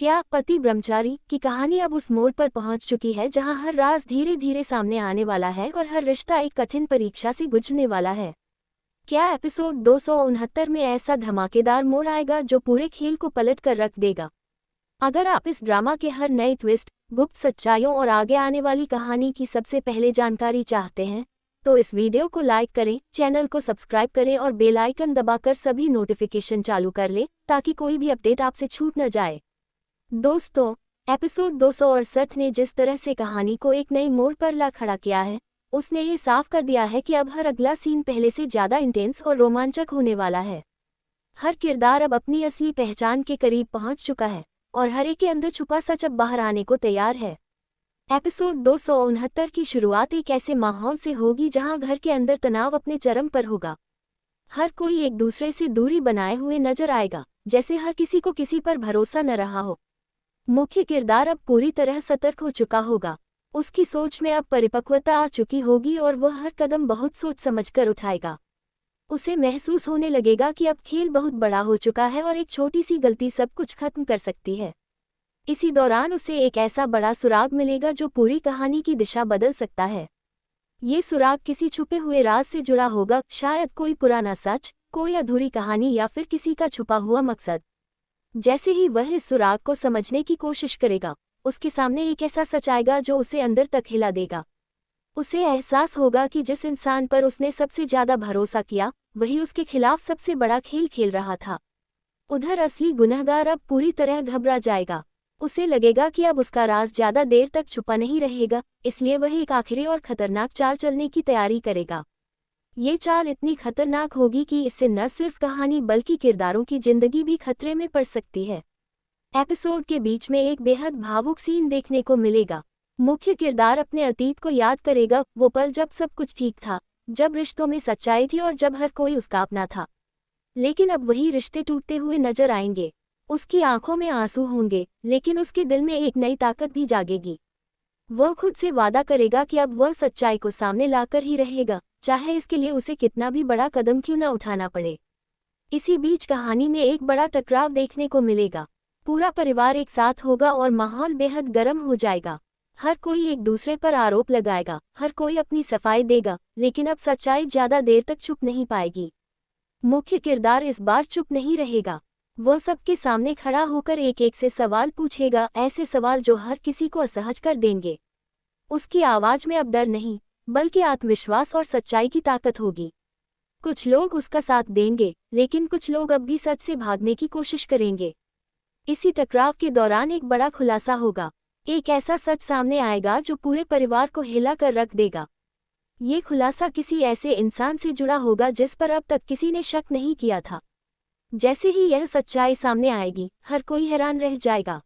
क्या पति ब्रह्मचारी की कहानी अब उस मोड़ पर पहुंच चुकी है जहां हर राज धीरे धीरे सामने आने वाला है और हर रिश्ता एक कठिन परीक्षा से गुजरने वाला है। क्या एपिसोड 269 में ऐसा धमाकेदार मोड़ आएगा जो पूरे खेल को पलट कर रख देगा? अगर आप इस ड्रामा के हर नए ट्विस्ट, गुप्त सच्चाइयों और आगे आने वाली कहानी की सबसे पहले जानकारी चाहते हैं, तो इस वीडियो को लाइक करें, चैनल को सब्सक्राइब करें और बेल आइकन दबाकर सभी नोटिफिकेशन चालू कर लें ताकि कोई भी अपडेट आपसे छूट न जाए। दोस्तों, एपिसोड 268 ने जिस तरह से कहानी को एक नई मोड़ पर ला खड़ा किया है, उसने ये साफ कर दिया है कि अब हर अगला सीन पहले से ज़्यादा इंटेंस और रोमांचक होने वाला है। हर किरदार अब अपनी असली पहचान के करीब पहुंच चुका है और हर एक के अंदर छुपा सच अब बाहर आने को तैयार है। एपिसोड 269 की शुरुआत एक ऐसे माहौल से होगी जहां घर के अंदर तनाव अपने चरम पर होगा। हर कोई एक दूसरे से दूरी बनाए हुए नजर आएगा, जैसे हर किसी को किसी पर भरोसा न रहा हो। मुख्य किरदार अब पूरी तरह सतर्क हो चुका होगा। उसकी सोच में अब परिपक्वता आ चुकी होगी और वह हर कदम बहुत सोच समझकर उठाएगा। उसे महसूस होने लगेगा कि अब खेल बहुत बड़ा हो चुका है और एक छोटी सी गलती सब कुछ खत्म कर सकती है। इसी दौरान उसे एक ऐसा बड़ा सुराग मिलेगा जो पूरी कहानी की दिशा बदल सकता है। ये सुराग किसी छुपे हुए राज से जुड़ा होगा, शायद कोई पुराना सच, कोई अधूरी कहानी या फिर किसी का छुपा हुआ मकसद। जैसे ही वह इस सुराग को समझने की कोशिश करेगा, उसके सामने एक ऐसा सच आएगा जो उसे अंदर तक हिला देगा। उसे एहसास होगा कि जिस इंसान पर उसने सबसे ज्यादा भरोसा किया, वही उसके खिलाफ सबसे बड़ा खेल खेल रहा था। उधर असली गुनहगार अब पूरी तरह घबरा जाएगा। उसे लगेगा कि अब उसका राज ज्यादा देर तक छुपा नहीं रहेगा, इसलिए वह एक आखिरी और खतरनाक चाल चलने की तैयारी करेगा। ये चाल इतनी खतरनाक होगी कि इससे न सिर्फ कहानी बल्कि किरदारों की जिंदगी भी खतरे में पड़ सकती है। एपिसोड के बीच में एक बेहद भावुक सीन देखने को मिलेगा। मुख्य किरदार अपने अतीत को याद करेगा, वो पल जब सब कुछ ठीक था, जब रिश्तों में सच्चाई थी और जब हर कोई उसका अपना था। लेकिन अब वही रिश्ते टूटते हुए नजर आएंगे। उसकी आंखों में आंसू होंगे, लेकिन उसके दिल में एक नई ताकत भी जागेगी। वह खुद से वादा करेगा कि अब वह सच्चाई को सामने लाकर ही रहेगा, चाहे इसके लिए उसे कितना भी बड़ा कदम क्यों न उठाना पड़े। इसी बीच कहानी में एक बड़ा टकराव देखने को मिलेगा। पूरा परिवार एक साथ होगा और माहौल बेहद गर्म हो जाएगा। हर कोई एक दूसरे पर आरोप लगाएगा, हर कोई अपनी सफाई देगा, लेकिन अब सच्चाई ज्यादा देर तक चुप नहीं पाएगी। मुख्य किरदार इस बार चुप नहीं रहेगा। वह सबके सामने खड़ा होकर एक एक से सवाल पूछेगा, ऐसे सवाल जो हर किसी को असहज कर देंगे। उसकी आवाज में अब डर नहीं, बल्कि आत्मविश्वास और सच्चाई की ताकत होगी। कुछ लोग उसका साथ देंगे, लेकिन कुछ लोग अब भी सच से भागने की कोशिश करेंगे। इसी टकराव के दौरान एक बड़ा खुलासा होगा। एक ऐसा सच सामने आएगा जो पूरे परिवार को हिला कर रख देगा। ये खुलासा किसी ऐसे इंसान से जुड़ा होगा जिस पर अब तक किसी ने शक नहीं किया था। जैसे ही यह सच्चाई सामने आएगी, हर कोई हैरान रह जाएगा।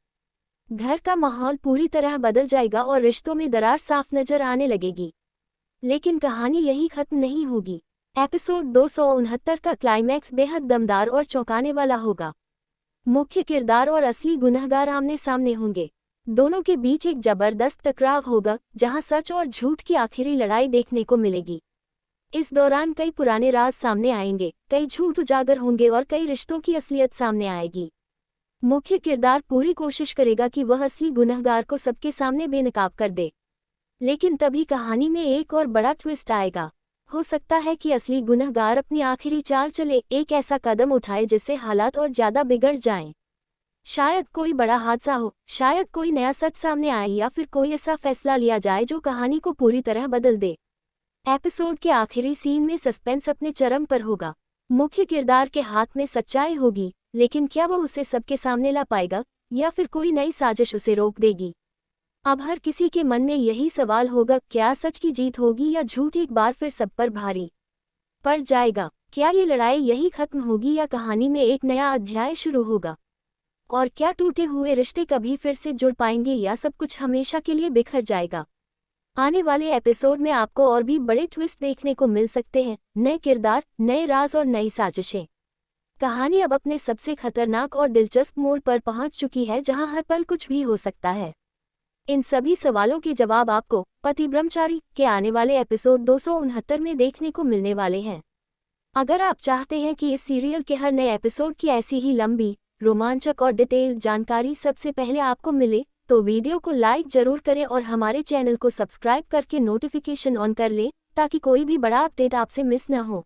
घर का माहौल पूरी तरह बदल जाएगा और रिश्तों में दरार साफ नजर आने लगेगी। लेकिन कहानी यही खत्म नहीं होगी। एपिसोड 269 का क्लाइमैक्स बेहद दमदार और चौंकाने वाला होगा। मुख्य किरदार और असली गुनहगार आमने सामने होंगे। दोनों के बीच एक जबरदस्त टकराव होगा, जहां सच और झूठ की आखिरी लड़ाई देखने को मिलेगी। इस दौरान कई पुराने राज सामने आएंगे, कई झूठ उजागर होंगे और कई रिश्तों की असलियत सामने आएगी। मुख्य किरदार पूरी कोशिश करेगा कि वह असली गुनहगार को सबके सामने बेनकाब कर दे। लेकिन तभी कहानी में एक और बड़ा ट्विस्ट आएगा। हो सकता है कि असली गुनहगार अपनी आखिरी चाल चले, एक ऐसा कदम उठाए जिससे हालात और ज्यादा बिगड़ जाएं। शायद कोई बड़ा हादसा हो, शायद कोई नया सच सामने आए या फिर कोई ऐसा फैसला लिया जाए जो कहानी को पूरी तरह बदल दे। एपिसोड के आखिरी सीन में सस्पेंस अपने चरम पर होगा। मुख्य किरदार के हाथ में सच्चाई होगी, लेकिन क्या वह उसे सबके सामने ला पाएगा या फिर कोई नई साजिश उसे रोक देगी? अब हर किसी के मन में यही सवाल होगा, क्या सच की जीत होगी या झूठ एक बार फिर सब पर भारी पड़ जाएगा? क्या ये लड़ाई यही खत्म होगी या कहानी में एक नया अध्याय शुरू होगा? और क्या टूटे हुए रिश्ते कभी फिर से जुड़ पाएंगे या सब कुछ हमेशा के लिए बिखर जाएगा? आने वाले एपिसोड में आपको और भी बड़े ट्विस्ट देखने को मिल सकते हैं, नए किरदार, नए राज और नई साजिशें। कहानी अब अपने सबसे खतरनाक और दिलचस्प मोड़ पर पहुंच चुकी है, जहां हर पल कुछ भी हो सकता है। इन सभी सवालों के जवाब आपको पति ब्रह्मचारी के आने वाले एपिसोड 269 में देखने को मिलने वाले हैं। अगर आप चाहते हैं कि इस सीरियल के हर नए एपिसोड की ऐसी ही लंबी, रोमांचक और डिटेल्ड जानकारी सबसे पहले आपको मिले तो वीडियो को लाइक जरूर करें और हमारे चैनल को सब्सक्राइब करके नोटिफिकेशन ऑन कर लें ताकि कोई भी बड़ा अपडेट आपसे मिस न हो।